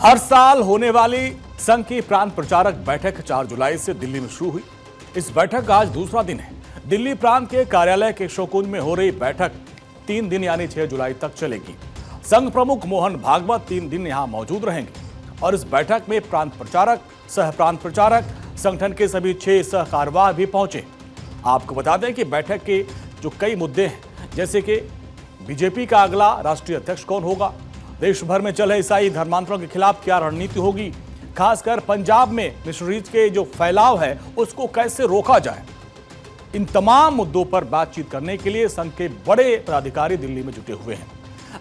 हर साल होने वाली संघ की प्रांत प्रचारक बैठक 4 जुलाई से दिल्ली में शुरू हुई। इस बैठक का आज दूसरा दिन है। दिल्ली प्रांत के कार्यालय के शोकुंज में हो रही बैठक 3 दिन यानी 6 जुलाई तक चलेगी। संघ प्रमुख मोहन भागवत 3 दिन यहां मौजूद रहेंगे और इस बैठक में प्रांत प्रचारक, सह प्रांत प्रचारक, संगठन के सभी 6 सह कार्यवाह भी पहुंचे। आपको बता दें कि बैठक के जो कई मुद्दे हैं, जैसे कि बीजेपी का अगला राष्ट्रीय अध्यक्ष कौन होगा, देश भर में चल रहे ईसाई धर्मांतरों के खिलाफ क्या रणनीति होगी, खासकर पंजाब में मिशनरीज के जो फैलाव है उसको कैसे रोका जाए। इन तमाम मुद्दों पर बातचीत करने के लिए संघ के बड़े पदाधिकारी दिल्ली में जुटे हुए हैं।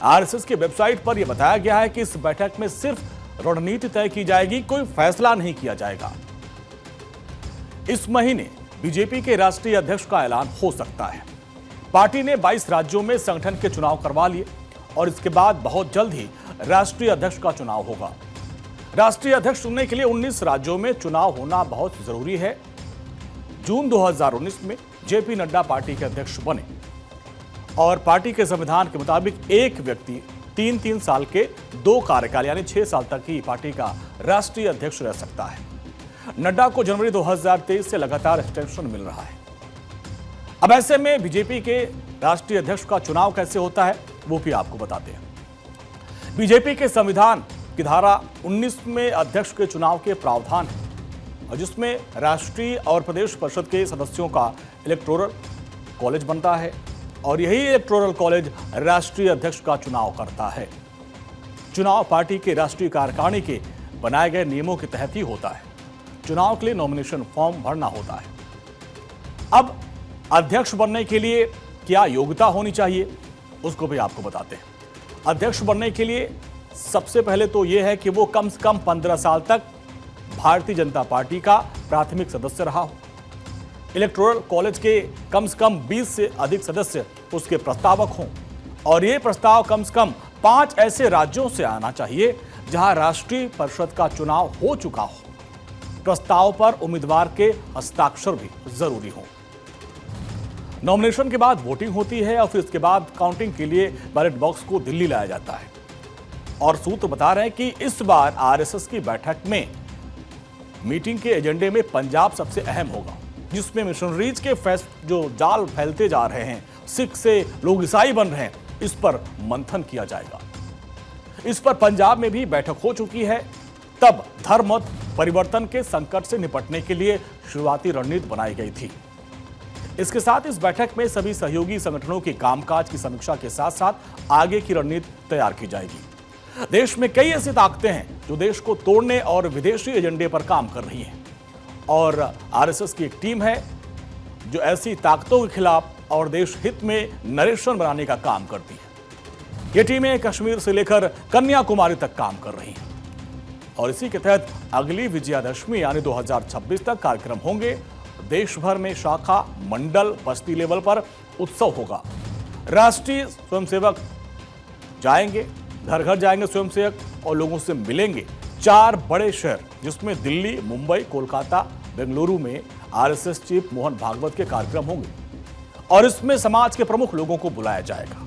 आरएसएस की वेबसाइट पर यह बताया गया है कि इस बैठक में सिर्फ रणनीति तय की जाएगी, कोई फैसला नहीं किया जाएगा। इस महीने बीजेपी के राष्ट्रीय अध्यक्ष का ऐलान हो सकता है। पार्टी ने 22 राज्यों में संगठन के चुनाव करवा लिए और इसके बाद बहुत जल्द ही राष्ट्रीय अध्यक्ष का चुनाव होगा। राष्ट्रीय अध्यक्ष चुनने के लिए 19 राज्यों में चुनाव होना बहुत जरूरी है। जून 2019 में जेपी नड्डा पार्टी के अध्यक्ष बने और पार्टी के संविधान के मुताबिक एक व्यक्ति 3-3 साल के 2 कार्यकाल यानी 6 साल तक ही पार्टी का राष्ट्रीय अध्यक्ष रह सकता है। नड्डा को जनवरी 2023 से लगातार एक्सटेंशन मिल रहा है। अब ऐसे में बीजेपी के राष्ट्रीय अध्यक्ष का चुनाव कैसे होता है वो भी आपको बताते हैं। बीजेपी के संविधान की धारा 19 में अध्यक्ष के चुनाव के प्रावधान है और जिसमें राष्ट्रीय और प्रदेश परिषद के सदस्यों का इलेक्टोरल कॉलेज बनता है और यही इलेक्टोरल कॉलेज राष्ट्रीय अध्यक्ष का चुनाव करता है। चुनाव पार्टी के राष्ट्रीय कार्यकारिणी के बनाए गए नियमों के तहत ही होता है। चुनाव के लिए नॉमिनेशन फॉर्म भरना होता है। अब अध्यक्ष बनने के लिए क्या योग्यता होनी चाहिए उसको भी आपको बताते हैं। अध्यक्ष बनने के लिए सबसे पहले तो यह है कि वो कम से कम 15 साल तक भारतीय जनता पार्टी का प्राथमिक सदस्य रहा हो। इलेक्टोरल कॉलेज के कम से कम 20 से अधिक सदस्य उसके प्रस्तावक हों और ये प्रस्ताव कम से कम 5 ऐसे राज्यों से आना चाहिए जहां राष्ट्रीय परिषद का चुनाव हो चुका हो। प्रस्ताव पर उम्मीदवार के हस्ताक्षर भी जरूरी हो। नॉमिनेशन के बाद वोटिंग होती है और फिर इसके बाद काउंटिंग के लिए बैलेट बॉक्स को दिल्ली लाया जाता है। और सूत्र बता रहे हैं कि इस बार आरएसएस की बैठक में मीटिंग के एजेंडे में पंजाब सबसे अहम होगा, जिसमें मिशनरीज के जो जाल फैलते जा रहे हैं, सिख से लोग ईसाई बन रहे हैं, इस पर मंथन किया जाएगा। इस पर पंजाब में भी बैठक हो चुकी है। तब धर्म परिवर्तन के संकट से निपटने के लिए शुरुआती रणनीति बनाई गई थी। इसके साथ इस बैठक में सभी सहयोगी संगठनों के कामकाज की समीक्षा के साथ साथ आगे की रणनीति तैयार की जाएगी। देश में कई ऐसी ताकतें हैं जो देश को तोड़ने और विदेशी एजेंडे पर काम कर रही हैं और आरएसएस की एक टीम है जो ऐसी ताकतों के खिलाफ और देश हित में नरेशन बनाने का काम करती है। ये टीमें कश्मीर से लेकर कन्याकुमारी तक काम कर रही हैं और इसी के तहत अगली विजयादशमी यानी 2026 तक कार्यक्रम होंगे। देश भर में शाखा, मंडल, बस्ती लेवल पर उत्सव होगा। राष्ट्रीय स्वयंसेवक जाएंगे, घर घर जाएंगे स्वयंसेवक और लोगों से मिलेंगे। 4 बड़े शहर जिसमें दिल्ली, मुंबई, कोलकाता, बेंगलुरु में आरएसएस चीफ मोहन भागवत के कार्यक्रम होंगे और इसमें समाज के प्रमुख लोगों को बुलाया जाएगा।